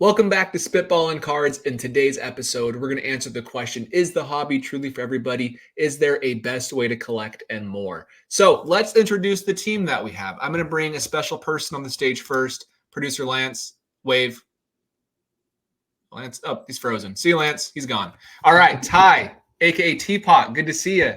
Welcome back to Spitballin Cards. In today's episode, we're going to answer the question, is the hobby truly for everybody? Is there a best way to collect and more? So let's introduce the team that we have. I'm going to bring a special person on the stage first. Producer Lance, wave. Lance, oh, he's frozen. See you, Lance. He's gone. All right, Ty, aka Teapot, good to see you.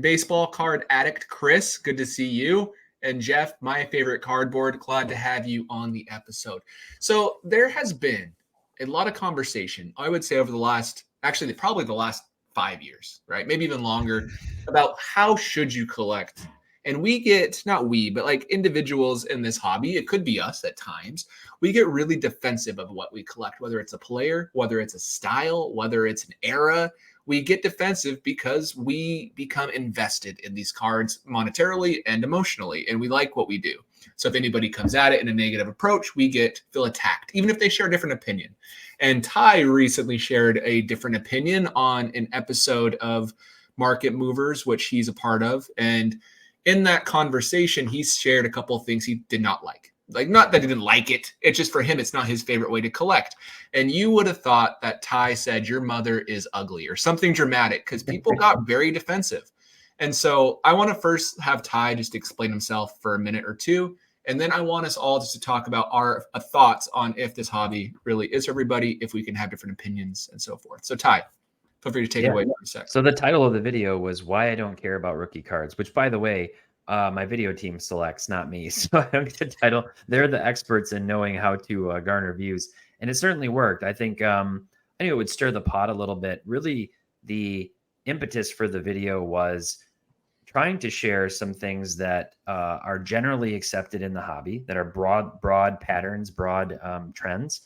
Baseball card addict Chris, good to see you. And Jeff, my favorite cardboard, glad to have you on the episode. So there has been a lot of conversation, I would say, over the last, actually, probably the last 5 years, right? Maybe even longer, about how should you collect. And we get, not we, but like individuals in this hobby, it could be us at times, we get really defensive of what we collect, whether it's a player, whether it's a style, whether it's an era. We get defensive because we become invested in these cards monetarily and emotionally, and we like what we do. So if anybody comes at it in a negative approach, we feel attacked, even if they share a different opinion. And Ty recently shared a different opinion on an episode of Market Movers, which he's a part of. And in that conversation, he shared a couple of things he did not like. Like, not that he didn't like it. It's just for him, it's not his favorite way to collect. And you would have thought that Ty said your mother is ugly or something dramatic because people got very defensive. And so I want to first have Ty just explain himself for a minute or two. And then I want us all just to talk about our thoughts on if this hobby really is for everybody, if we can have different opinions and so forth. So Ty, feel free to take it away for a sec. So the title of the video was Why I Don't Care About Rookie Cards, which, by the way, my video team selects, not me. So I don't get the title. They're the experts in knowing how to garner views. And it certainly worked. I think I knew it would stir the pot a little bit. Really, the impetus for the video was trying to share some things that are generally accepted in the hobby, that are broad patterns, broad trends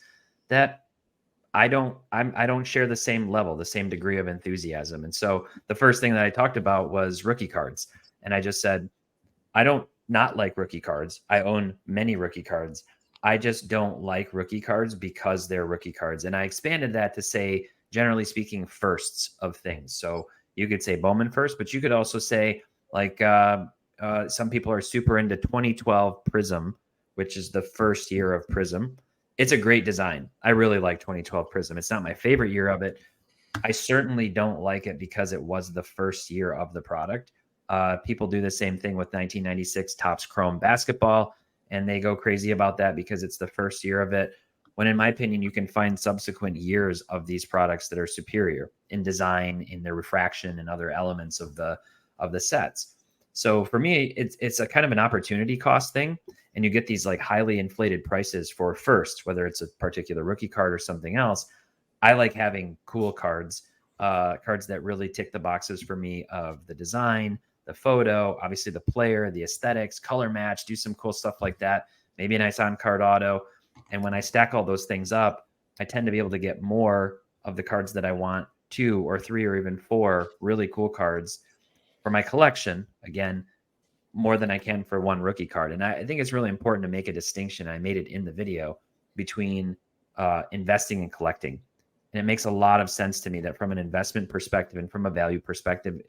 that I don't share the same level, the same degree of enthusiasm. And so the first thing that I talked about was rookie cards. And I just said, I don't not like rookie cards. I own many rookie cards. I just don't like rookie cards because they're rookie cards. And I expanded that to say, generally speaking, firsts of things. So you could say Bowman first, but you could also say, like, some people are super into 2012 Prism, which is the first year of Prism. It's a great design. I really like 2012 Prism. It's not my favorite year of it. I certainly don't like it because it was the first year of the product. People do the same thing with 1996 Topps Chrome basketball, and they go crazy about that because it's the first year of it. When, in my opinion, you can find subsequent years of these products that are superior in design, in their refraction, and other elements of the sets. So for me, it's a kind of an opportunity cost thing, and you get these like highly inflated prices for first, whether it's a particular rookie card or something else. I like having cool cards, cards that really tick the boxes for me of the design, the photo, obviously the player, the aesthetics, color match, do some cool stuff like that. Maybe a nice on-card auto. And when I stack all those things up, I tend to be able to get more of the cards that I want, 2 or 3 or even 4 really cool cards for my collection. Again, more than I can for one rookie card. And I think it's really important to make a distinction. I made it in the video between investing and collecting. And it makes a lot of sense to me that from an investment perspective and from a value perspective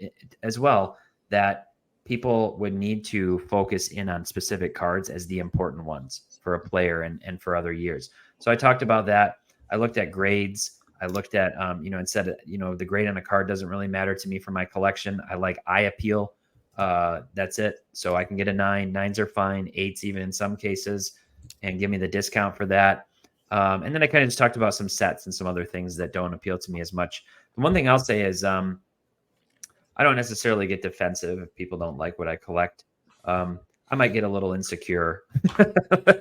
as well, that people would need to focus in on specific cards as the important ones for a player and for other years. So I talked about that. I looked at grades. I looked at, and said, the grade on a card doesn't really matter to me for my collection. I like eye appeal. That's it. So I can get a 9. 9s are fine. 8s even in some cases, and give me the discount for that. And then I kind of just talked about some sets and some other things that don't appeal to me as much. The one thing I'll say is I don't necessarily get defensive if people don't like what I collect. I might get a little insecure.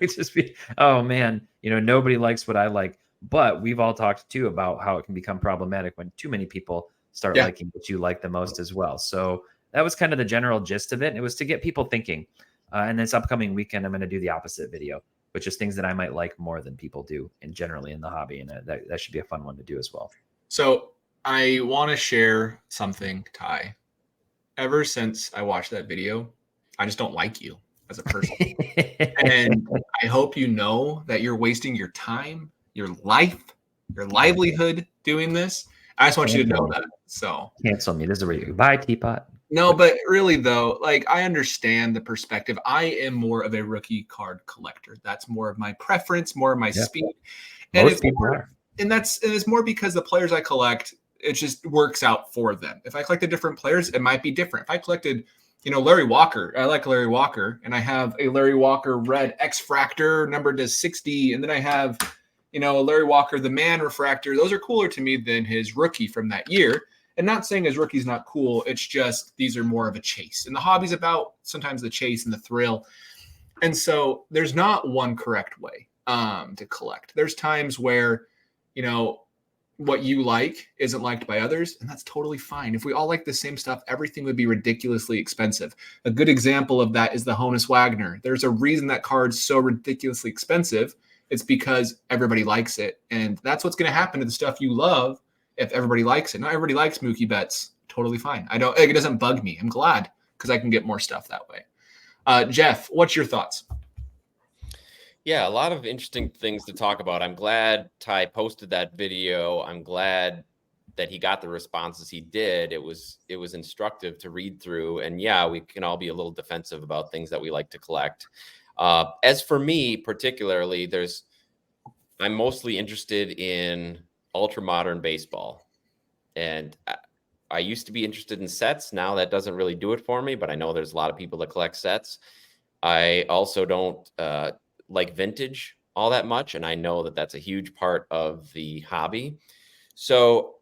Just be, oh man, nobody likes what I like. But we've all talked too about how it can become problematic when too many people start liking what you like the most as well. So that was kind of the general gist of it. It was to get people thinking. And this upcoming weekend, I'm going to do the opposite video, which is things that I might like more than people do and generally in the hobby. And that should be a fun one to do as well. So I want to share something, Ty. Ever since I watched that video, I just don't like you as a person. And I hope you know that you're wasting your time, your life, your livelihood doing this. I just want you to know that. So cancel me. This is where you bye, Teapot. No, but really though, like I understand the perspective. I am more of a rookie card collector. That's more of my preference, more of my speed. And Most it's people more, are. and it's more because the players I collect, it just works out for them. If I collected different players, it might be different. If I collected, Larry Walker, I like Larry Walker, and I have a Larry Walker red X Fractor numbered to 60, and then I have, a Larry Walker the Man refractor. Those are cooler to me than his rookie from that year. And not saying his rookie's not cool. It's just these are more of a chase. And the hobby's about sometimes the chase and the thrill. And so there's not one correct way to collect. There's times where, what you like isn't liked by others, and that's totally fine. If we all like the same stuff, everything would be ridiculously expensive. A good example of that is the Honus Wagner. There's a reason that card's so ridiculously expensive. It's because everybody likes it, and that's what's going to happen to the stuff you love if everybody likes it. Not everybody likes Mookie Betts. Totally fine. It doesn't bug me. I'm glad because I can get more stuff that way. Jeff, what's your thoughts? Yeah, a lot of interesting things to talk about. I'm glad Ty posted that video. I'm glad that he got the responses he did. It was instructive to read through. And yeah, we can all be a little defensive about things that we like to collect. As for me, particularly, I'm mostly interested in ultra modern baseball. And I used to be interested in sets. Now that doesn't really do it for me, but I know there's a lot of people that collect sets. I also don't like vintage all that much, and I know that that's a huge part of the hobby. So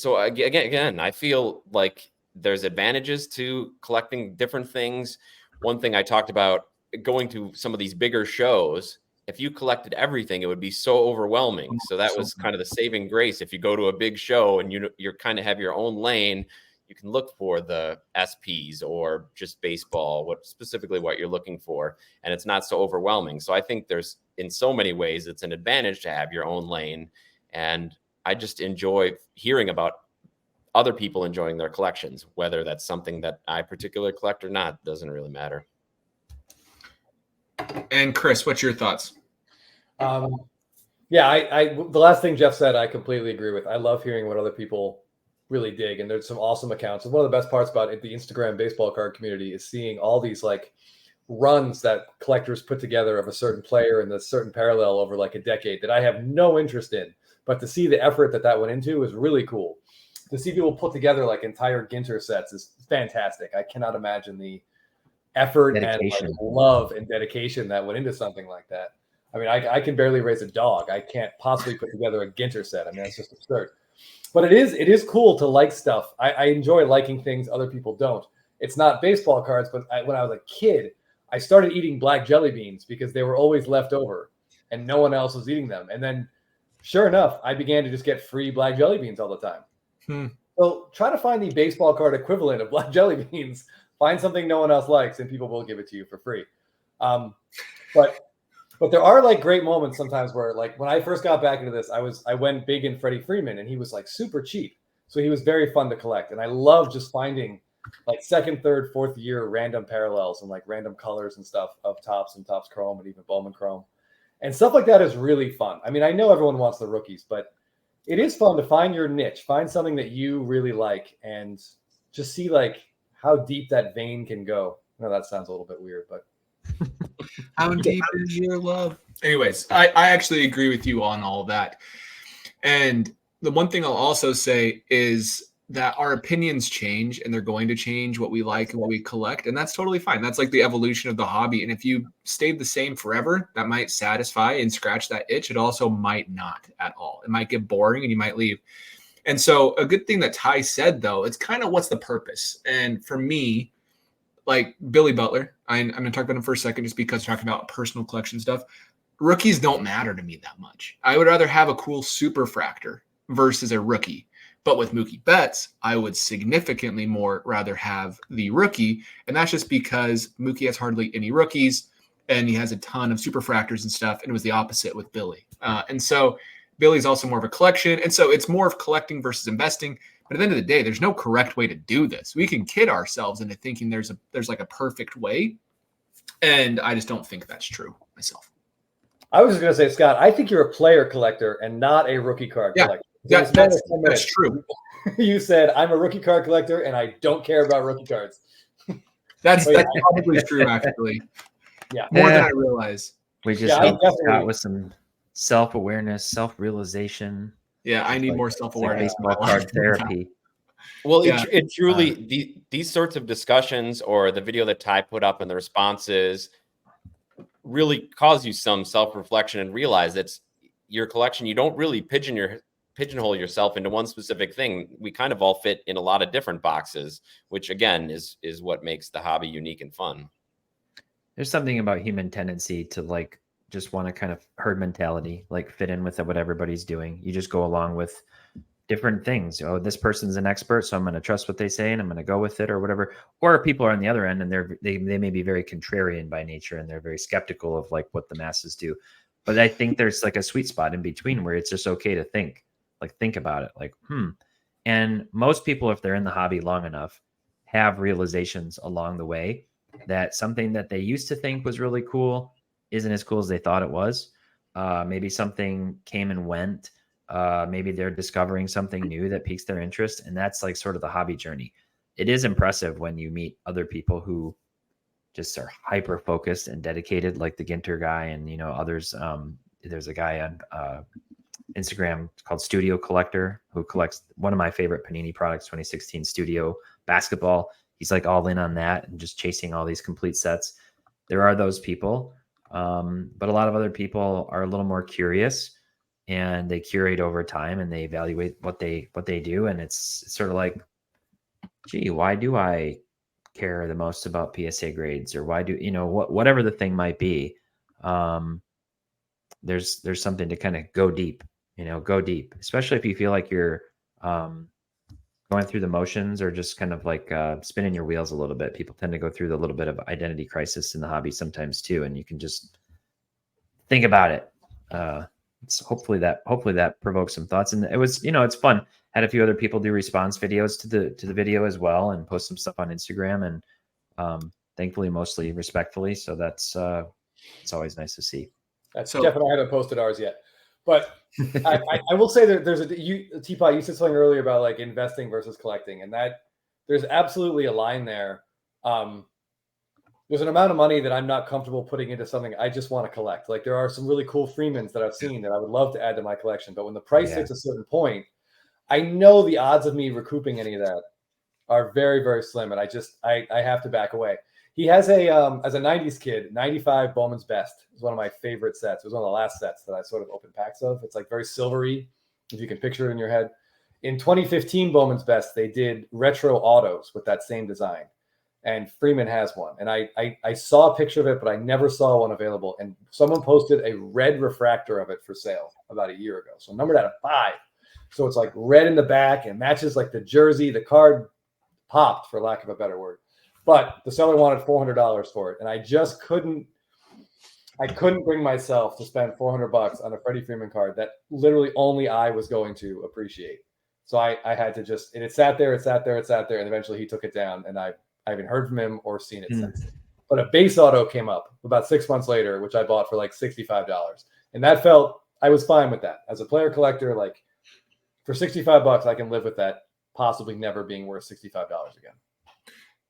again, I feel like there's advantages to collecting different things. One thing I talked about, going to some of these bigger shows, if you collected everything, it would be so overwhelming. So that was kind of the saving grace. If you go to a big show and you're kind of have your own lane, you can look for the SPs or just baseball, what you're looking for, and it's not so overwhelming. So I think there's, in so many ways, it's an advantage to have your own lane, and I just enjoy hearing about other people enjoying their collections, whether that's something that I particularly collect or not, doesn't really matter. And Chris, what's your thoughts? Yeah, the last thing Jeff said, I completely agree with. I love hearing what other people really dig, and there's some awesome accounts. And one of the best parts about the Instagram baseball card community is seeing all these like runs that collectors put together of a certain player and a certain parallel over like a decade that I have no interest in, but to see the effort that went into is really cool. To see people put together like entire Ginter sets is fantastic. I cannot imagine the effort dedication and love and dedication that went into something like that. I mean, I can barely raise a dog. I can't possibly put together a Ginter set. I mean, that's just absurd. But it is cool to like stuff. I enjoy liking things other people don't. It's not baseball cards, but when I was a kid, I started eating black jelly beans because they were always left over and no one else was eating them. And then sure enough, I began to just get free black jelly beans all the time. So try to find the baseball card equivalent of black jelly beans. Find something no one else likes and people will give it to you for free. But there are like great moments sometimes where, like, when I first got back into this, I went big in Freddie Freeman, and he was like super cheap. So he was very fun to collect. And I love just finding like second, third, fourth year random parallels and like random colors and stuff of Topps and Topps Chrome and even Bowman Chrome. And stuff like that is really fun. I mean, I know everyone wants the rookies, but it is fun to find your niche, find something that you really like, and just see like how deep that vein can go. I know that sounds a little bit weird, but how deep is your love? Anyways, I actually agree with you on all of that. And the one thing I'll also say is that our opinions change, and they're going to change what we like and what we collect. And that's totally fine. That's like the evolution of the hobby. And if you stayed the same forever, that might satisfy and scratch that itch. It also might not at all. It might get boring and you might leave. And so a good thing that Ty said, though, it's kind of what's the purpose? And for me, like Billy Butler, I'm going to talk about him for a second just because talking about personal collection stuff. Rookies don't matter to me that much. I would rather have a cool superfractor versus a rookie. But with Mookie Betts, I would significantly more rather have the rookie. And that's just because Mookie has hardly any rookies and he has a ton of superfractors and stuff. And it was the opposite with Billy. And so Billy's also more of a collection. And so it's more of collecting versus investing. But at the end of the day, there's no correct way to do this. We can kid ourselves into thinking there's like a perfect way. And I just don't think that's true myself. I was just going to say, Scott, I think you're a player collector and not a rookie card collector. That's true. You said, I'm a rookie card collector and I don't care about rookie cards. That's probably true, actually. Yeah. More than I realize. We just helped Scott with some self-awareness, self-realization. Yeah, I It's need like, more it's like self-awareness. baseball card therapy. Well, Yeah. it truly these sorts of discussions or the video that Ty put up and the responses really cause you some self-reflection and realize that's your collection. You don't really pigeonhole yourself into one specific thing. We kind of all fit in a lot of different boxes, which again is what makes the hobby unique and fun. There's something about human tendency to like just want to kind of herd mentality, like fit in with what everybody's doing. You just go along with different things. Oh, this person's an expert, so I'm going to trust what they say and I'm going to go with it or whatever. Or people are on the other end and they may be very contrarian by nature and they're very skeptical of like what the masses do. But I think there's like a sweet spot in between where it's just okay to think about it, like, And most people, if they're in the hobby long enough, have realizations along the way that something that they used to think was really cool isn't as cool as they thought it was. Maybe something came and went. Maybe they're discovering something new that piques their interest. And that's like sort of the hobby journey. It is impressive when you meet other people who just are hyper focused and dedicated, like the Ginter guy and, others. There's a guy on Instagram called Studio Collector who collects one of my favorite Panini products, 2016 Studio basketball. He's like all in on that and just chasing all these complete sets. There are those people. But a lot of other people are a little more curious and they curate over time and they evaluate what they do. And it's sort of like, gee, why do I care the most about PSA grades, or why do whatever the thing might be? There's something to kind of go deep, especially if you feel like you're going through the motions or just kind of like spinning your wheels a little bit. People tend to go through the little bit of identity crisis in the hobby sometimes too, and you can just think about it. So hopefully that provokes some thoughts. And it was, it's fun. Had a few other people do response videos to the video as well and post some stuff on Instagram, and thankfully mostly respectfully. So that's it's always nice to see. Jeff and I haven't posted ours yet, but I will say that there's Teapot, you said something earlier about like investing versus collecting, and that there's absolutely a line there. There's an amount of money that I'm not comfortable putting into something I just want to collect. Like there are some really cool Freemans that I've seen that I would love to add to my collection, but when the price hits a certain point, I know the odds of me recouping any of that are very, very slim, and I have to back away. He has as a 90s kid, 95 Bowman's Best is one of my favorite sets. It was one of the last sets that I sort of opened packs of. It's like very silvery, if you can picture it in your head. In 2015 Bowman's Best, they did retro autos with that same design. And Freeman has one. And I saw a picture of it, but I never saw one available. And someone posted a red refractor of it for sale about a year ago. So numbered out of 5. So it's like red in the back and matches like the jersey. The card popped, for lack of a better word. But the seller wanted $400 for it. And I just couldn't bring myself to spend $400 on a Freddie Freeman card that literally only I was going to appreciate. So I had to just, and it sat there. And eventually he took it down, and I haven't heard from him or seen it since. But a base auto came up about 6 months later, which I bought for like $65. And that I was fine with that. As a player collector, like for $65, I can live with that possibly never being worth $65 again.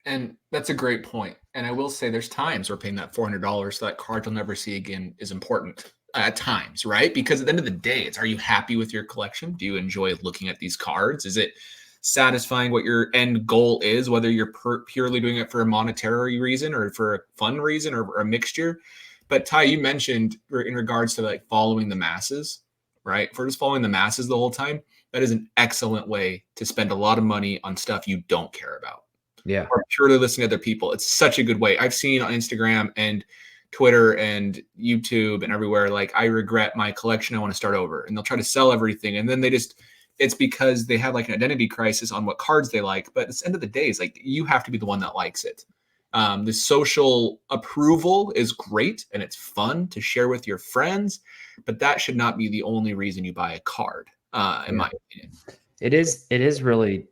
And that's a great point. And I will say there's times where paying that $400 so that card you'll never see again is important at times, right? Because at the end of the day, are you happy with your collection? Do you enjoy looking at these cards? Is it satisfying what your end goal is, whether you're purely doing it for a monetary reason or for a fun reason or a mixture? But Ty, you mentioned in regards to like following the masses, right? If we're just following the masses the whole time, that is an excellent way to spend a lot of money on stuff you don't care about. Yeah. Or purely listening to other people. It's such a good way. I've seen on Instagram and Twitter and YouTube and everywhere, like, I regret my collection, I want to start over. And they'll try to sell everything. And then it's because they have like an identity crisis on what cards they like. But at the end of the day, it's like, you have to be the one that likes it. The social approval is great and it's fun to share with your friends, but that should not be the only reason you buy a card, in my opinion. It is really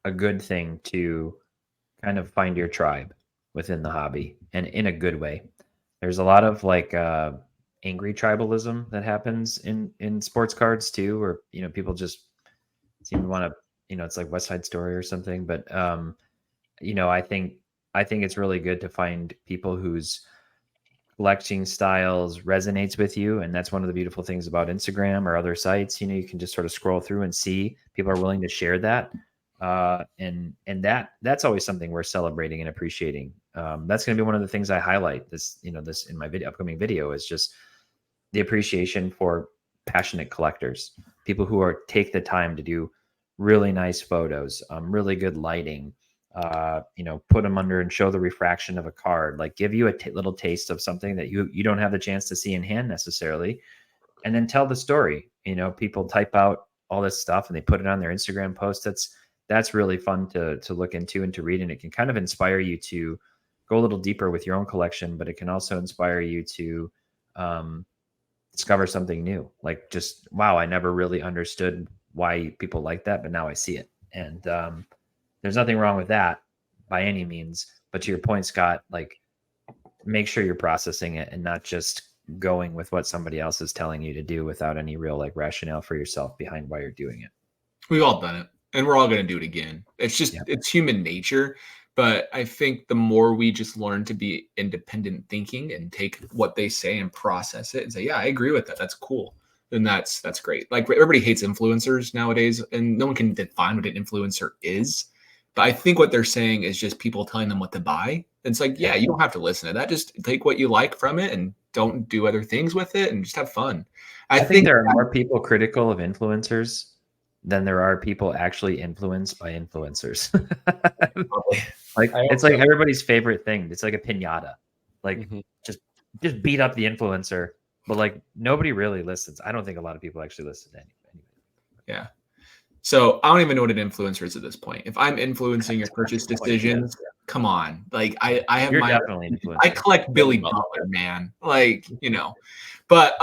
a good thing to kind of find your tribe within the hobby, and in a good way. There's a lot of like angry tribalism that happens in sports cards too, where people just seem to want to, it's like West Side Story or something. But I think it's really good to find people whose collecting styles resonates with you, and that's one of the beautiful things about Instagram or other sites. You can just sort of scroll through and see people are willing to share that, and that's always something we're celebrating and appreciating. That's going to be one of the things I highlight this in my upcoming video is just the appreciation for passionate collectors, people who take the time to do really nice photos, really good lighting, put them under and show the refraction of a card, like give you a little taste of something that you don't have the chance to see in hand necessarily, and then tell the story. People type out all this stuff and they put it on their Instagram post. That's really fun to look into and to read, and it can kind of inspire you to go a little deeper with your own collection, but it can also inspire you to discover something new. Like, just, wow, I never really understood why people like that, but now I see it. And there's nothing wrong with that by any means. But to your point, Scott, like, make sure you're processing it and not just going with what somebody else is telling you to do without any real like rationale for yourself behind why you're doing it. We've all done it, and we're all going to do it again. It's just, it's human nature. But I think the more we just learn to be independent thinking and take what they say and process it and say, yeah, I agree with that. That's cool. Then that's great. Like, everybody hates influencers nowadays, and no one can define what an influencer is. But I think what they're saying is just people telling them what to buy. And it's like, yeah, you don't have to listen to that. Just take what you like from it and don't do other things with it and just have fun. I think there are more people critical of influencers than there are people actually influenced by influencers. Like, it's like everybody's favorite thing. It's like a piñata. Like, just beat up the influencer, but like nobody really listens. I don't think a lot of people actually listen to anything. Yeah. So I don't even know what an influencer is at this point. If I'm influencing your purchase decisions, come on. Like, I have definitely an influencer. I collect Billy Butler, man. Like, but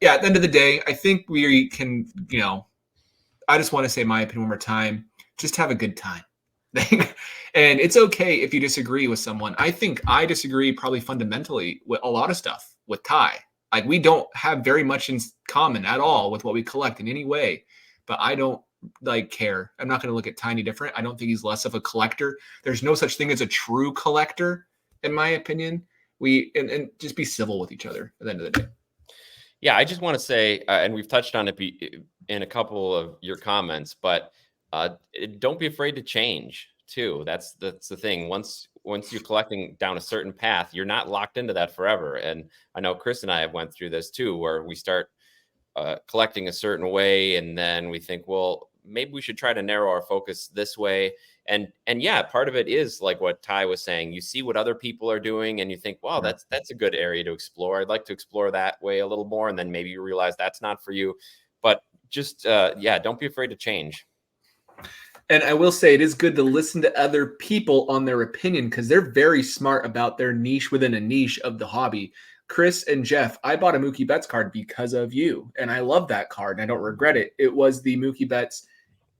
yeah, at the end of the day, I think we can, I just want to say my opinion one more time. Just have a good time. And it's okay if you disagree with someone. I think I disagree probably fundamentally with a lot of stuff with Ty. Like, we don't have very much in common at all with what we collect in any way, but I don't care. I'm not going to look at Ty any different. I don't think he's less of a collector. There's no such thing as a true collector, in my opinion. And just be civil with each other at the end of the day. Yeah, I just want to say, and we've touched on it in a couple of your comments, but don't be afraid to change too. That's the thing. Once you're collecting down a certain path, you're not locked into that forever. And I know Chris and I have went through this too, where we start collecting a certain way, and then we think, well, maybe we should try to narrow our focus this way. And yeah, part of it is like what Ty was saying. You see what other people are doing and you think, wow, that's a good area to explore. I'd like to explore that way a little more. And then maybe you realize that's not for you. But just, don't be afraid to change. And I will say, it is good to listen to other people on their opinion, because they're very smart about their niche within a niche of the hobby. Chris and Jeff, I bought a Mookie Betts card because of you, and I love that card, and I don't regret it. It was the Mookie Betts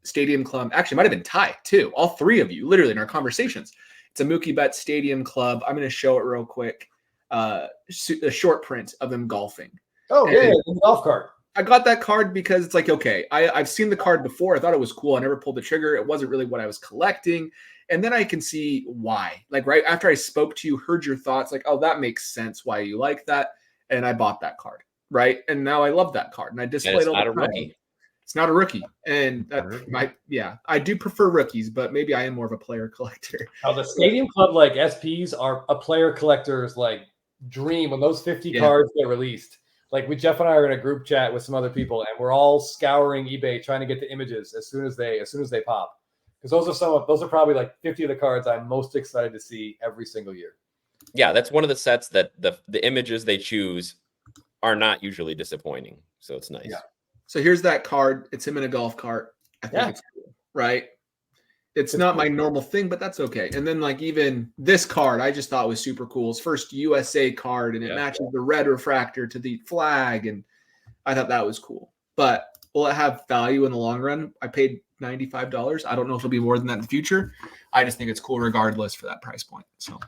Stadium Club. Actually, it might have been Ty, too. All three of you, literally, in our conversations. It's a Mookie Betts Stadium Club. I'm going to show it real quick. A short print of them golfing. Oh, yeah, the golf cart. I got that card because it's like, okay, I've seen the card before. I thought it was cool. I never pulled the trigger. It wasn't really what I was collecting. And then I can see why. Like, right after I spoke to you, heard your thoughts, like, oh, that makes sense why you like that. And I bought that card, right? And now I love that card. And I displayed it all the time. Rookie. It's not a rookie. And I do prefer rookies, but maybe I am more of a player collector. Now, the Stadium Club, like, SPs are a player collector's, like, dream when those 50 cards get released. Like, Jeff and I are in a group chat with some other people, and we're all scouring eBay trying to get the images as soon as they pop. Because those are probably like 50 of the cards I'm most excited to see every single year. Yeah, that's one of the sets that the images they choose are not usually disappointing. So it's nice. Yeah. So here's that card. It's him in a golf cart. I think it's cool, right? It's not my normal thing, but that's okay. And then, like, even this card, I just thought was super cool. It's first USA card, and it matches the red refractor to the flag, and I thought that was cool. But will it have value in the long run? I paid $95. I don't know if it'll be more than that in the future. I just think it's cool regardless for that price point. So,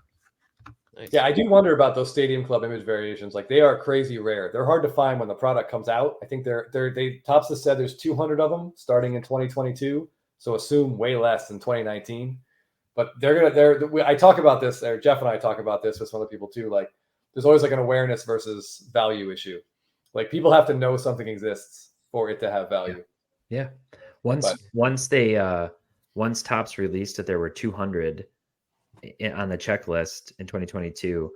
nice. Yeah, I do wonder about those Stadium Club image variations. Like, they are crazy rare. They're hard to find when the product comes out. I think they Topps has said there's 200 of them starting in 2022. So assume way less than 2019. But I talk about this, or Jeff and I talk about this with some other people too. Like, there's always like an awareness versus value issue. Like people have to know something exists for it to have value. Yeah. Once Topps released that there were 200 on the checklist in 2022,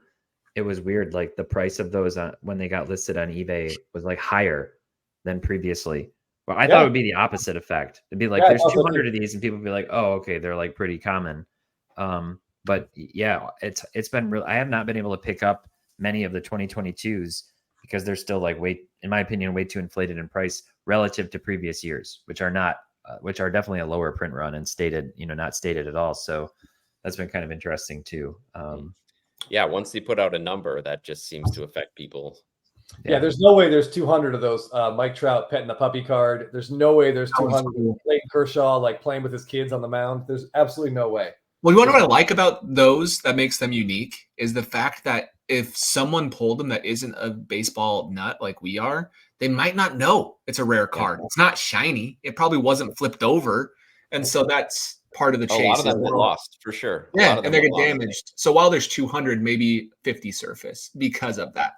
it was weird. Like the price of those when they got listed on eBay was like higher than previously. Well, I thought it would be the opposite effect. It'd be like there's 200 of these, and people would be like, "Oh, okay, they're like pretty common." But yeah, it's been real. I have not been able to pick up many of the 2022s because they're still like in my opinion, way too inflated in price relative to previous years, which are definitely a lower print run and not stated at all. So that's been kind of interesting too. Yeah, once they put out a number, that just seems to affect people. Yeah, there's no way there's 200 of those Mike Trout petting the puppy card. There's no way there's 200 of Clayton Kershaw like playing with his kids on the mound. There's absolutely no way. Well, you want to know what I like about those that makes them unique is the fact that if someone pulled them that isn't a baseball nut like we are, they might not know it's a rare card. It's not shiny. It probably wasn't flipped over. And so that's part of the chase. A lot of them get lost for sure. Yeah, and they get damaged. So while there's 200, maybe 50 surface because of that.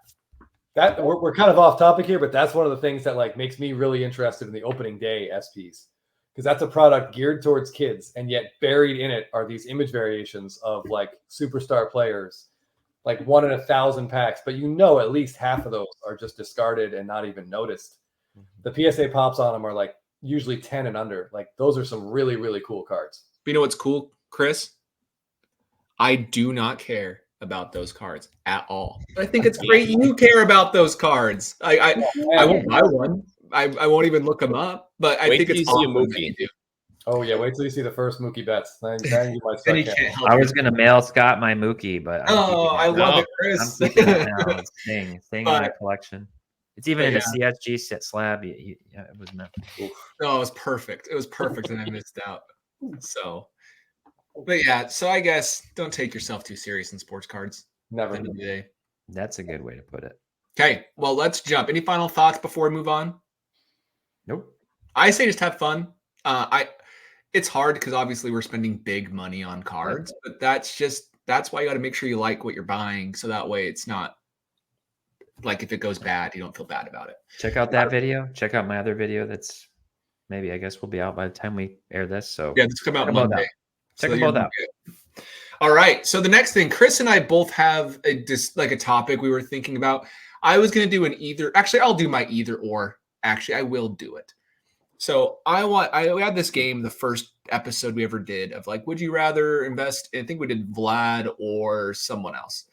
That we're kind of off topic here, but that's one of the things that like makes me really interested in the opening day SPs. Because that's a product geared towards kids, and yet buried in it are these image variations of like superstar players, like 1 in 1,000 packs. But at least half of those are just discarded and not even noticed. The PSA pops on them are like usually 10 and under. Like those are some really, really cool cards. But you know what's cool, Chris? I do not care about those cards at all. I think it's great you care about those cards. I won't buy one. I won't even look them up, but I think it's awesome that you do. Oh yeah, wait till you see the first Mookie Betts. Then you might start. I was gonna mail Scott my Mookie, but I love it, Chris. I'm keeping it now. It's staying in my collection. It's even in a CSG set slab. It was meant. No, it was perfect. It was perfect, and I missed out. So, but yeah. So I guess don't take yourself too serious in sports cards. Never. End of the day. That's a good way to put it. Okay. Well, let's jump. Any final thoughts before we move on? Nope. I say just have fun. It's hard because obviously we're spending big money on cards, but that's why you got to make sure you like what you're buying, so that way it's not like if it goes bad, you don't feel bad about it. Check out that video. Check out my other video. That's maybe I guess will be out by the time we air this. So yeah, this come out Monday. Check them both out. All right. So the next thing, Chris and I both have a topic we were thinking about. I was going to do an either. Actually, I'll do my either or. Actually, I will do it. So we had this game, the first episode we ever did of like, would you rather invest? I think we did Vlad or someone else.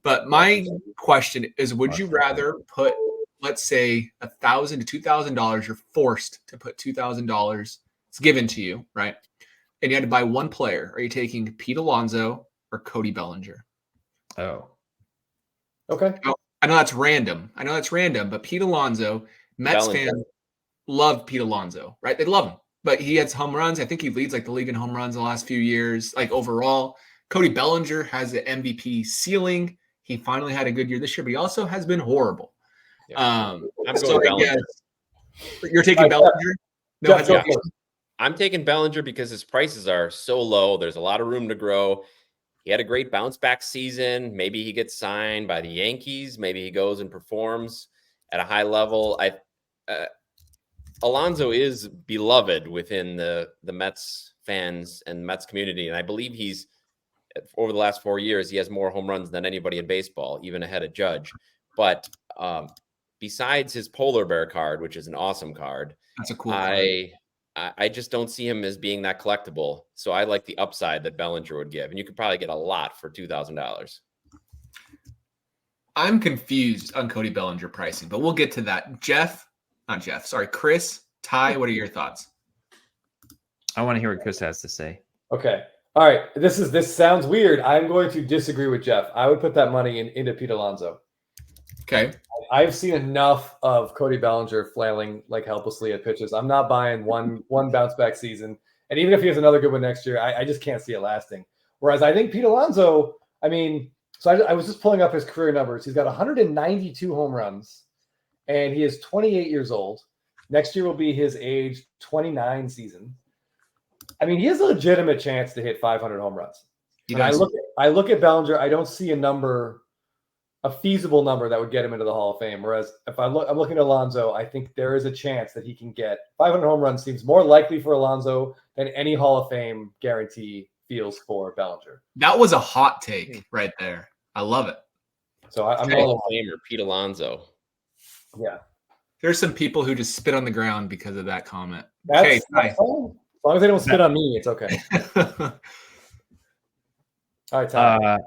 But my question is, would you rather put, let's say, $1,000 to $2,000? You're forced to put $2,000. It's given to you, right? And you had to buy one player. Are you taking Pete Alonso or Cody Bellinger? Oh, okay. I know that's random. But Pete Alonso, Mets fans love Pete Alonso, right? They love him, but he has home runs. I think he leads like the league in home runs the last few years, like overall. Cody Bellinger has the MVP ceiling. He finally had a good year this year, but he also has been horrible. Yeah. I'm going Bellinger. You're taking Bellinger? No, I'm taking Bellinger because his prices are so low. There's a lot of room to grow. He had a great bounce back season. Maybe he gets signed by the Yankees. Maybe he goes and performs at a high level. Alonso is beloved within the Mets fans and Mets community. And I believe he's, over the last 4 years, he has more home runs than anybody in baseball, even ahead of Judge. But besides his polar bear card, which is an awesome card, that's a cool card. I just don't see him as being that collectible. So I like the upside that Bellinger would give. And you could probably get a lot for $2,000. I'm confused on Cody Bellinger pricing, but we'll get to that. Chris, Ty, what are your thoughts? I want to hear what Chris has to say. Okay. All right. This sounds weird. I'm going to disagree with Jeff. I would put that money into Pete Alonso. Okay. I've seen enough of Cody Bellinger flailing like helplessly at pitches. I'm not buying one bounce back season. And even if he has another good one next year, I just can't see it lasting. Whereas I think Pete Alonso, I was just pulling up his career numbers. He's got 192 home runs, and he is 28 years old. Next year will be his age 29 season. He has a legitimate chance to hit 500 home runs. And I look at Bellinger. I don't see a number a feasible number that would get him into the Hall of Fame. Whereas if I'm looking at Alonso, I think there is a chance that he can get 500 home runs. Seems more likely for Alonso than any Hall of Fame guarantee feels for Bellinger. That was a hot take right there. I love it. So I'm Hall all of Famer Pete Alonso. yeah. There's some people who just spit on the ground because of that comment. That's Okay, fine. As long as they don't spit on me, it's okay. All right, Ty.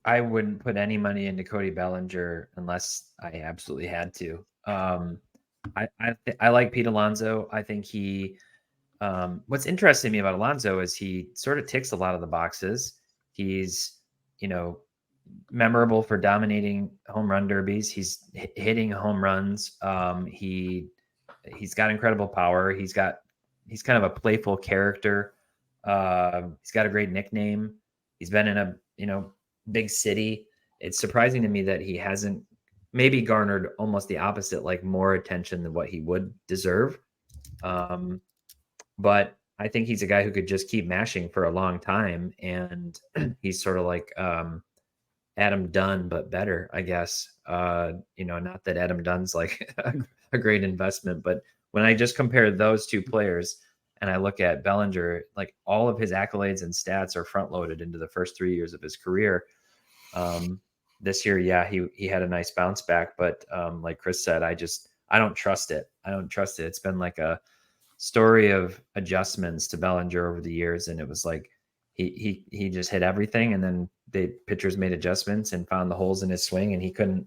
I wouldn't put any money into Cody Bellinger unless I absolutely had to. I like Pete Alonso. I think he. What's interesting to me about Alonso is he sort of ticks a lot of the boxes. He's, memorable for dominating home run derbies. He's hitting home runs. He's got incredible power. He's kind of a playful character. He's got a great nickname. He's been in a big city. It's surprising to me that he hasn't maybe garnered almost the opposite, like more attention than what he would deserve. But I think he's a guy who could just keep mashing for a long time. And he's sort of like Adam Dunn, but better, I guess. Not that Adam Dunn's like a great investment, but when I just compare those two players and I look at Bellinger, like all of his accolades and stats are front loaded into the first 3 years of his career. This year, yeah, he had a nice bounce back, but like Chris said, I don't trust it. It's been like a story of adjustments to Bellinger over the years, and it was like he just hit everything, and then the pitchers made adjustments and found the holes in his swing, and he couldn't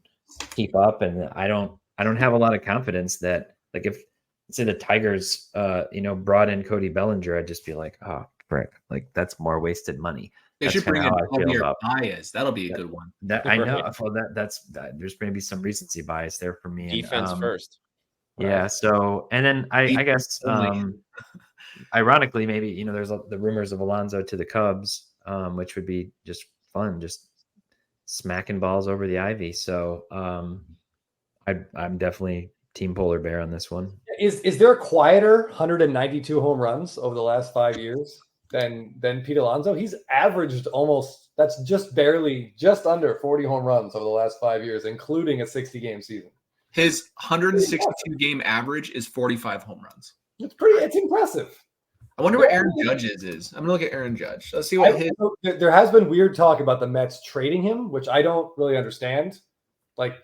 keep up. And I don't have a lot of confidence that, like, if say the Tigers brought in Cody Bellinger, I'd just be like, oh frick, like that's more wasted money. They should bring in Javier Baez. That'll be a good one. I know. Well, that's there's going to be some recency bias there for me. Defense first. Yeah. Right. So, and then I guess ironically, maybe there's the rumors of Alonso to the Cubs, which would be just fun, just smacking balls over the ivy. So, I'm definitely team polar bear on this one. Is there a quieter 192 home runs over the last 5 years than Pete Alonso? He's averaged that's just under 40 home runs over the last 5 years, including a 60-game season. His 162 game average is 45 home runs. It's impressive. I wonder what Aaron Judge's is. I'm gonna look at Aaron Judge. Let's see what there has been weird talk about the Mets trading him, which I don't really understand. Like,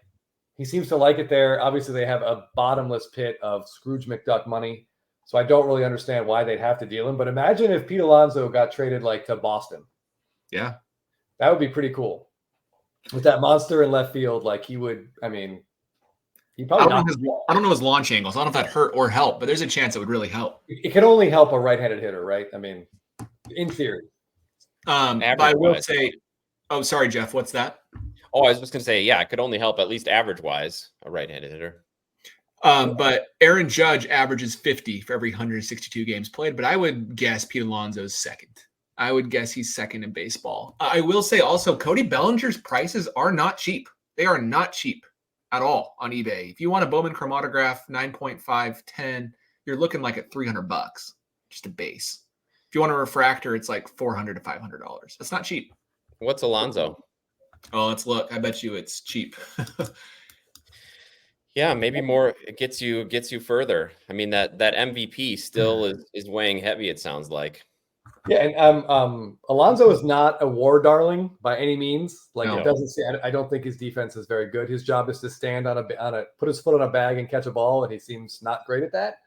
he seems to like it there. Obviously, they have a bottomless pit of Scrooge McDuck money, so I don't really understand why they'd have to deal him. But imagine if Pete Alonso got traded like to Boston. Yeah, that would be pretty cool. With that monster in left field, like he would. I mean, he probably. I don't know his launch angles. I don't know if that hurt or help, but there's a chance it would really help. It can only help a right-handed hitter, right? I mean, in theory. But I will say, oh, sorry, Jeff. What's that? Oh, I was just going to say, yeah, it could only help at least average-wise a right-handed hitter. But Aaron Judge averages 50 for every 162 games played, but I would guess Pete Alonso's second. I would guess he's second in baseball. I will say also, Cody Bellinger's prices are not cheap. They are not cheap at all on eBay. If you want a Bowman Chrome autograph, 9.5, 10, you're looking like at $300, just a base. If you want a refractor, it's like $400 to $500. That's not cheap. What's Alonso? Oh, let's look. I bet you it's cheap. Yeah, maybe more. It gets you further. I mean, that MVP still is weighing heavy, it sounds like. Yeah, and Alonso is not a war darling by any means. Like, no. It doesn't say. I don't think his defense is very good. His job is to stand put his foot on a bag and catch a ball, and he seems not great at that.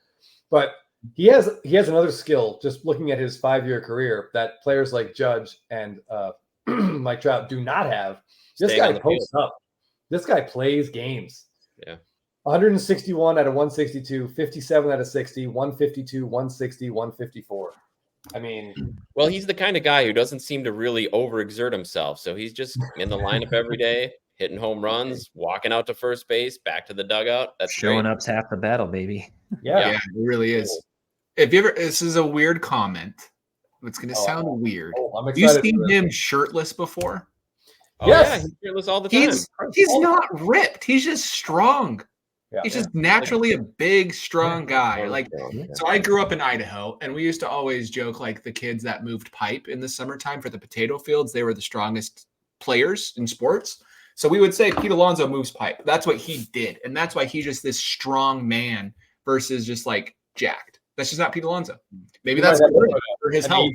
But he has another skill. Just looking at his 5-year career, that players like Judge and Mike Trout do not have. This guy posts up. This guy plays games. Yeah. 161 out of 162, 57 out of 60, 152, 160, 154. I mean, well, he's the kind of guy who doesn't seem to really overexert himself. So he's just in the lineup every day, hitting home runs, walking out to first base, back to the dugout. That's showing great. up's half the battle, baby. Yeah, it really is. This is a weird comment. It's going to sound weird. I'm excited. Have you seen him shirtless before? Oh, yes. Yeah, he's shirtless all the time. He's not ripped. He's just strong. Yeah, he's just naturally a big, strong guy. Like, so I grew up in Idaho, and we used to always joke, like, the kids that moved pipe in the summertime for the potato fields, they were the strongest players in sports. So we would say Pete Alonso moves pipe. That's what he did. And that's why he's just this strong man versus just like jacked. That's just not Pete Alonso. Maybe that's for his health.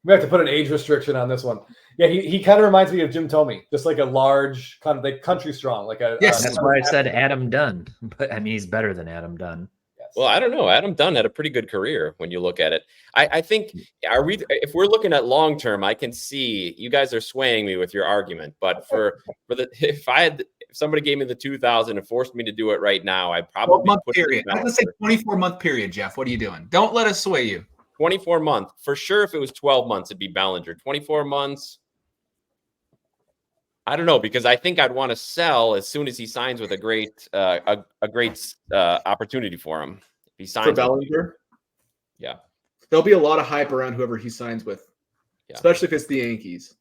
We have to put an age restriction on this one. Yeah, he kind of reminds me of Jim Thome, just like a large, kind of like country strong. Like a yes, that's why I said Adam Dunn. But I mean, he's better than Adam Dunn. Yes. Well, I don't know. Adam Dunn had a pretty good career when you look at it. I think if we're looking at long term, I can see you guys are swaying me with your argument. But if somebody gave me the 2,000 and forced me to do it right now, I'd probably put period. I'm gonna say 24-month period, Jeff. What are you doing? Don't let us sway you. 24 months for sure. If it was 12 months, it'd be Bellinger. 24 months. I don't know, because I think I'd want to sell as soon as he signs with a great opportunity for him. If he signs for Bellinger, yeah, there'll be a lot of hype around whoever he signs with, especially if it's the Yankees.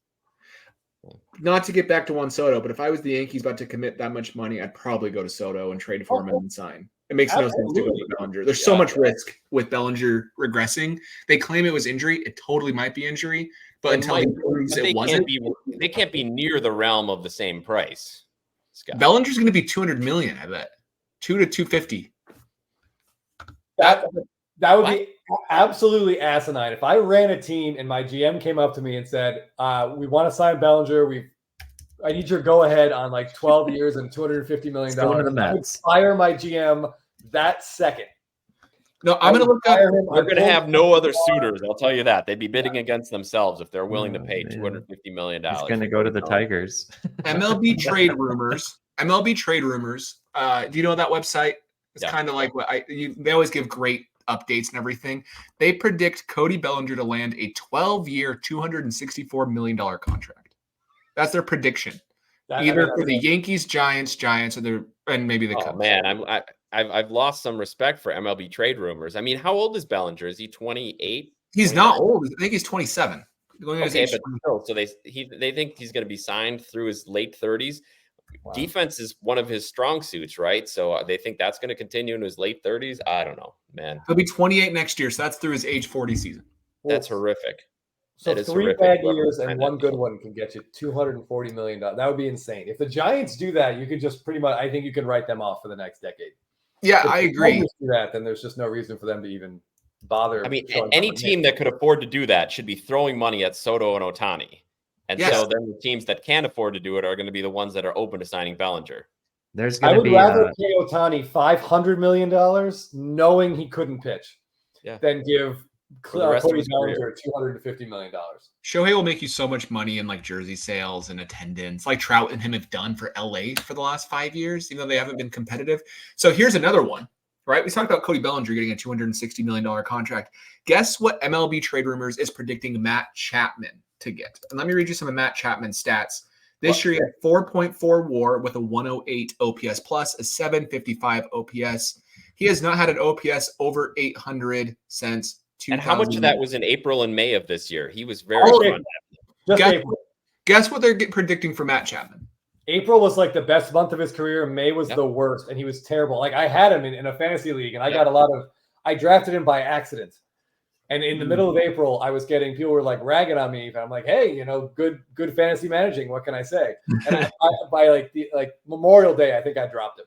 Not to get back to Juan Soto, but if I was the Yankees about to commit that much money, I'd probably go to Soto and trade for him and sign. It makes no sense to go to Bellinger. There's so much risk with Bellinger regressing. They claim it was injury. It totally might be injury, but until he proves it wasn't, they can't be near the realm of the same price. Scott. Bellinger's going to be $200 million, I bet. 2 to 250. That would be absolutely asinine. If I ran a team and my GM came up to me and said, "We want to sign Bellinger. I need your go ahead on like 12 years and $250 million." I would fire my GM that second. No, I'm going to look up. They're going to have no other suitors. I'll tell you that. They'd be bidding against themselves if they're willing to pay $250 million. It's going to go to the Tigers. MLB trade rumors. MLB trade rumors. Do you know that website? It's kind of like what they always give great updates and everything. They predict Cody Bellinger to land a 12-year, $264 million contract. That's their prediction. Either for the Yankees, Giants, and maybe the Cubs. Man, I've lost some respect for MLB trade rumors. I mean, how old is Bellinger? Is he 28? He's 29? Not old. I think he's 27. Okay, but still, so they think he's going to be signed through his late 30s. Wow. Defense is one of his strong suits, right? So they think that's going to continue in his late 30s. I don't know, man. He'll be 28 next year, so that's through his age 40 season. That's horrific. So that 3 bad years and one good one can get you $240 million. That would be insane. If the Giants do that, you could just pretty much, I think you can write them off for the next decade. Yeah, I agree. If do that, then there's just no reason for them to even bother. I mean, any team that could afford to do that should be throwing money at Soto and Ohtani. And so then the teams that can't afford to do it are going to be the ones that are open to signing Bellinger. I would rather pay Ohtani $500 million knowing he couldn't pitch than give Cody Bellinger $250 million. Shohei will make you so much money in like jersey sales and attendance, like Trout and him have done for LA for the last 5 years, even though they haven't been competitive. So here's another one, right? We talked about Cody Bellinger getting a $260 million contract. Guess what MLB trade rumors is predicting Matt Chapman to get? And let me read you some of Matt Chapman's stats. This year he had 4.4 WAR with a 108 OPS plus, a 755 OPS. He has not had an OPS over 800 since 2000. And how much of that was in April and May of this year? He was very strong. Guess what they're predicting for Matt Chapman? April was like the best month of his career. May was the worst, and he was terrible. Like I had him in a fantasy league, and I drafted him by accident. And in the middle of April, I was getting people were like ragging on me, and I'm like, "Hey, good fantasy managing. What can I say?" And by Memorial Day, I think I dropped him.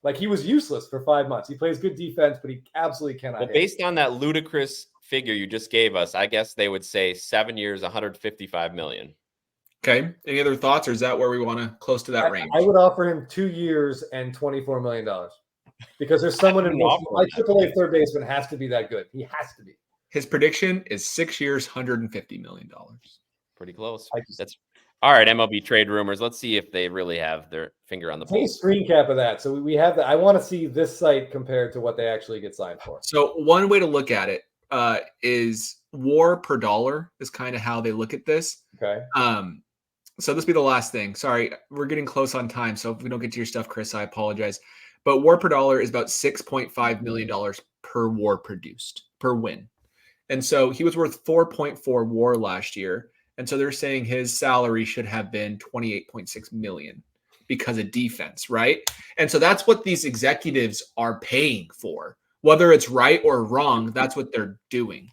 Like he was useless for 5 months. He plays good defense, but he absolutely cannot. Well, based on that ludicrous figure you just gave us, I guess they would say 7 years, $155 million. Okay. Any other thoughts, or is that where we want to close to that range? I would offer him 2 years and $24 million because there's someone in my AAA third baseman has to be that good. He has to be. His prediction is 6 years, $150 million. Pretty close. That's all right. MLB trade rumors. Let's see if they really have their finger on the pulse. Take a screen cap of that. So we have that. I want to see this site compared to what they actually get signed for. So one way to look at it is WAR per dollar is kind of how they look at this. Okay. So this will be the last thing. Sorry, we're getting close on time. So if we don't get to your stuff, Chris, I apologize. But WAR per dollar is about $6.5 million per WAR produced, per win. And so he was worth 4.4 WAR last year. And so they're saying his salary should have been 28.6 million because of defense, right? And so that's what these executives are paying for. Whether it's right or wrong, that's what they're doing.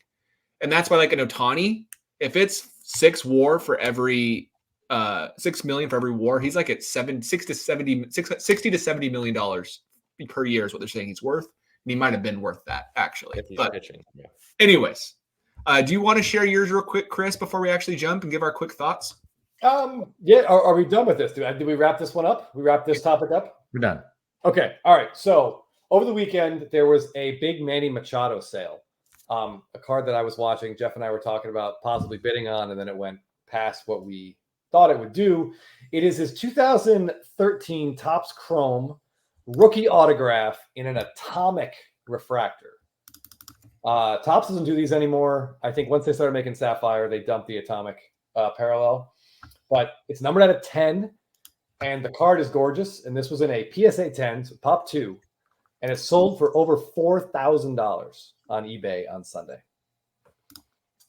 And that's why, like an Ohtani, if it's 6 WAR for every $6 million for every war. He's like at $60 to $70 million per year is what they're saying he's worth. And he might have been worth that actually. If he's But pitching. Yeah. anyways, do you want to share yours real quick, Chris, before we actually jump and give our quick thoughts? Yeah. Are we done with this? Did we wrap this one up? We wrap this topic up? We're done. Okay. All right. So over the weekend, there was a big Manny Machado sale. A card that I was watching, Jeff and I were talking about possibly bidding on, and then it went past what we thought it would do. It is his 2013 Topps Chrome rookie autograph in an atomic refractor. Topps doesn't do these anymore. I think once they started making Sapphire, they dumped the atomic parallel. But it's numbered out of 10, and the card is gorgeous. And this was in a PSA 10, so Pop 2, and it sold for over $4,000 on eBay on Sunday.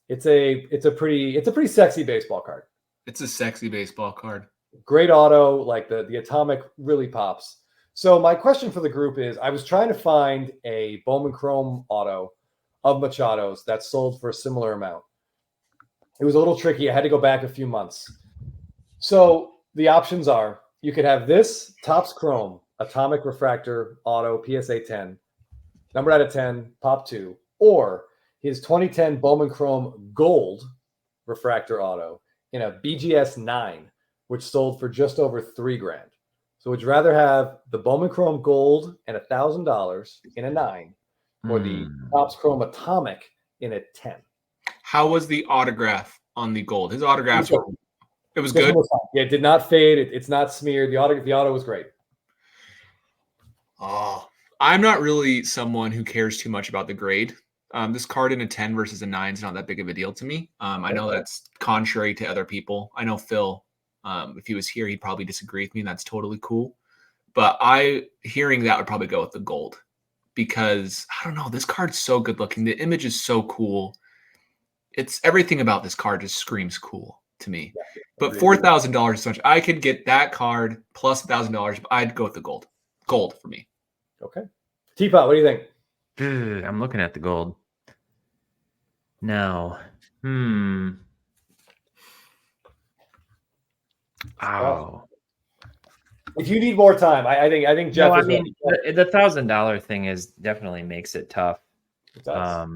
It's a pretty sexy baseball card. It's a sexy baseball card. Great auto, like the atomic really pops. So my question for the group is, I was trying to find a Bowman Chrome auto of Machado's that sold for a similar amount. It was a little tricky. I had to go back a few months. So the options are, you could have this Topps Chrome atomic refractor auto PSA 10, numbered out of 10, Pop 2, or his 2010 Bowman Chrome gold refractor auto in a BGS 9, which sold for just over $3,000. So would you rather have the Bowman Chrome gold and $1,000 in a 9, or the Topps Chrome atomic in a 10? How was the autograph on the gold? His autographs were, it was good. Yeah, it did not fade. It's not smeared. The auto was great. Oh, I'm not really someone who cares too much about the grade. This card in a 10 versus a 9 is not that big of a deal to me. I know that's contrary to other people. I know Phil, if he was here, he'd probably disagree with me, and that's totally cool. But hearing that would probably go with the gold, because I don't know, this card's so good looking. The image is so cool. It's everything about this card just screams cool to me. Yeah, but $4,000 is so much. I could get that card plus $1,000. I'd go with the gold. Gold for me. Okay. Teapot, what do you think? I'm looking at the gold now. Oh. If you need more time, I think Jeff. No, I mean, the $1,000 thing definitely makes it tough. It does.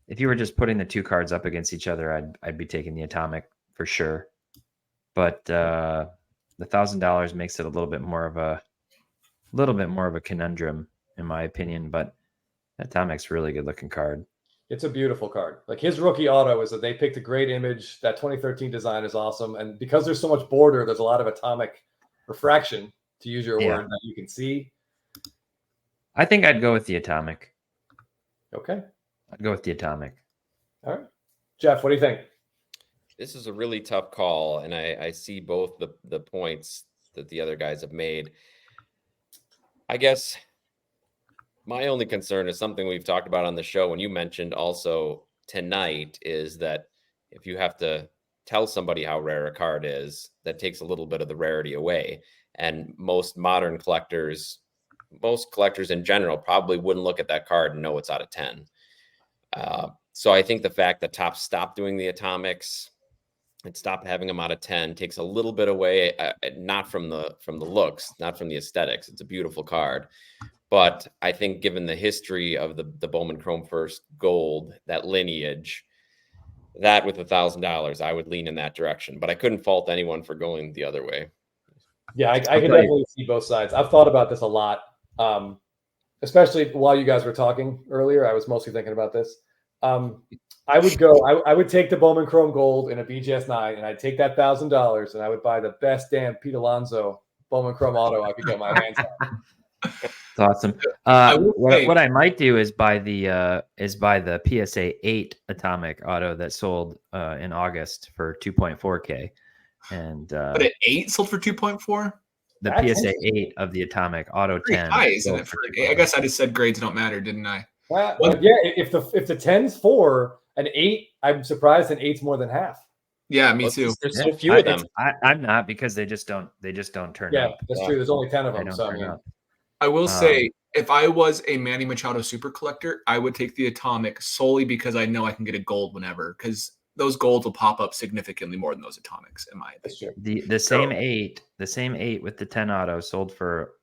If you were just putting the two cards up against each other, I'd be taking the atomic for sure. But the $1,000 makes it a little bit more of a conundrum, in my opinion. But atomic's a really good looking card. It's a beautiful card. Like his rookie auto is that they picked a great image. That 2013 design is awesome, and because there's so much border, there's a lot of atomic refraction, to use your word, that you can see. I think I'd go with the atomic. Okay. I'd go with the atomic. All right. Jeff, what do you think? This is a really tough call, and I see both the points that the other guys have made. I guess my only concern is something we've talked about on the show, and you mentioned also tonight, is that if you have to tell somebody how rare a card is, that takes a little bit of the rarity away. And most modern collectors, most collectors in general, probably wouldn't look at that card and know it's out of 10. So I think the fact that Topps stopped doing the atomics and stopped having them out of 10 takes a little bit away, not from the looks, not from the aesthetics. It's a beautiful card. But I think given the history of the Bowman Chrome First Gold, that lineage, that with $1,000, I would lean in that direction. But I couldn't fault anyone for going the other way. Yeah, I can definitely see both sides. I've thought about this a lot, especially while you guys were talking earlier. I was mostly thinking about this. I would take the Bowman Chrome Gold in a BGS 9, and I'd take that $1,000, and I would buy the best damn Pete Alonso Bowman Chrome auto I could get my hands on. It's awesome. What I might do is buy the PSA 8 atomic auto that sold in August for 2.4K, and but at 8 sold for 2.4. The PSA 8 of the atomic auto 10. High, isn't it? I guess I just said grades don't matter, didn't I? Well, yeah. If the 10's 4, an 8, I'm surprised an 8's more than half. Yeah, me too. There's so few of them. I'm not, because they just don't turn up. Yeah, that's true. There's only 10 of them. So I will say, if I was a Manny Machado super collector, I would take the atomic solely because I know I can get a gold whenever. Because those golds will pop up significantly more than those atomics, in my That's opinion. true. The same eight with the 10 auto sold for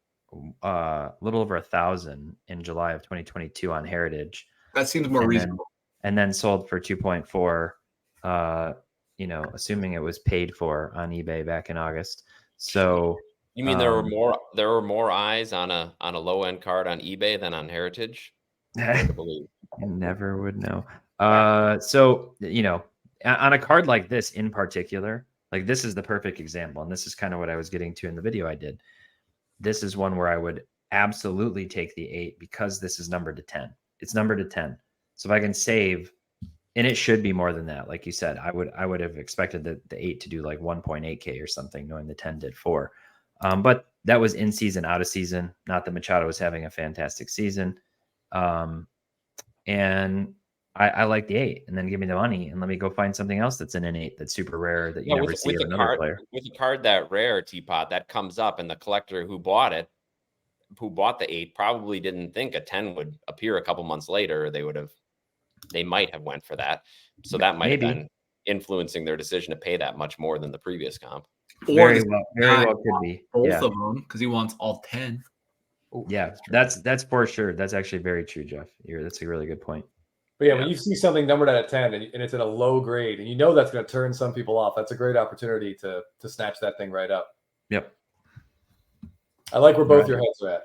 a little over 1,000 in July of 2022 on Heritage. That seems more reasonable. And then sold for 2.4, you know, assuming it was paid for on eBay back in August. So You mean there were more eyes on a low end card on eBay than on Heritage? Hard to believe. I never would know. So, you know, on a card like this in particular, like this is the perfect example. And this is kind of what I was getting to in the video I did. This is one where I would absolutely take the 8 because this is numbered to 10. It's numbered to 10. So if I can save, and it should be more than that, like you said, I would have expected the 8 to do like 1.8K or something, knowing the 10 did 4. But that was in season, out of season. Not that Machado was having a fantastic season. And I like the 8, and then give me the money and let me go find something else that's in an 8 that's super rare that you never see of another player. With a card that rare, Teapot, that comes up, and the collector who bought the 8 probably didn't think a 10 would appear a couple months later. They might have went for that. So that might have been influencing their decision to pay that much more than the previous comp. Very well could be. Both of them, because he wants all 10. Ooh, yeah, that's for sure. That's actually very true, Jeff. That's a really good point. But yeah, when you see something numbered at a 10 and it's in a low grade, and you know that's going to turn some people off, that's a great opportunity to snatch that thing right up. Yep. I like where both your heads are at.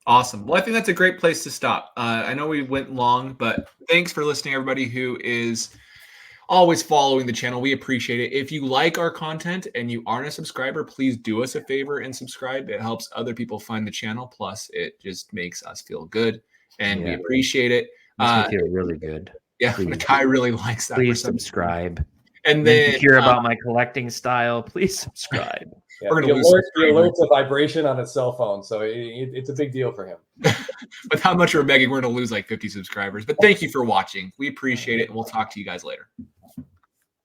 Awesome. Well, I think that's a great place to stop. I know we went long, but thanks for listening, everybody who is always following the channel. We appreciate it. If you like our content and you aren't a subscriber, please do us a favor and subscribe. It helps other people find the channel. Plus, it just makes us feel good, and we appreciate it. Makes me feel really good. Yeah, Makai really likes that. Please subscribe. And then if you hear about my collecting style, please subscribe. Yeah, the alert's a vibration on his cell phone, so it's a big deal for him. With how much we're begging, we're going to lose like 50 subscribers. But thank you for watching. We appreciate it, and we'll talk to you guys later.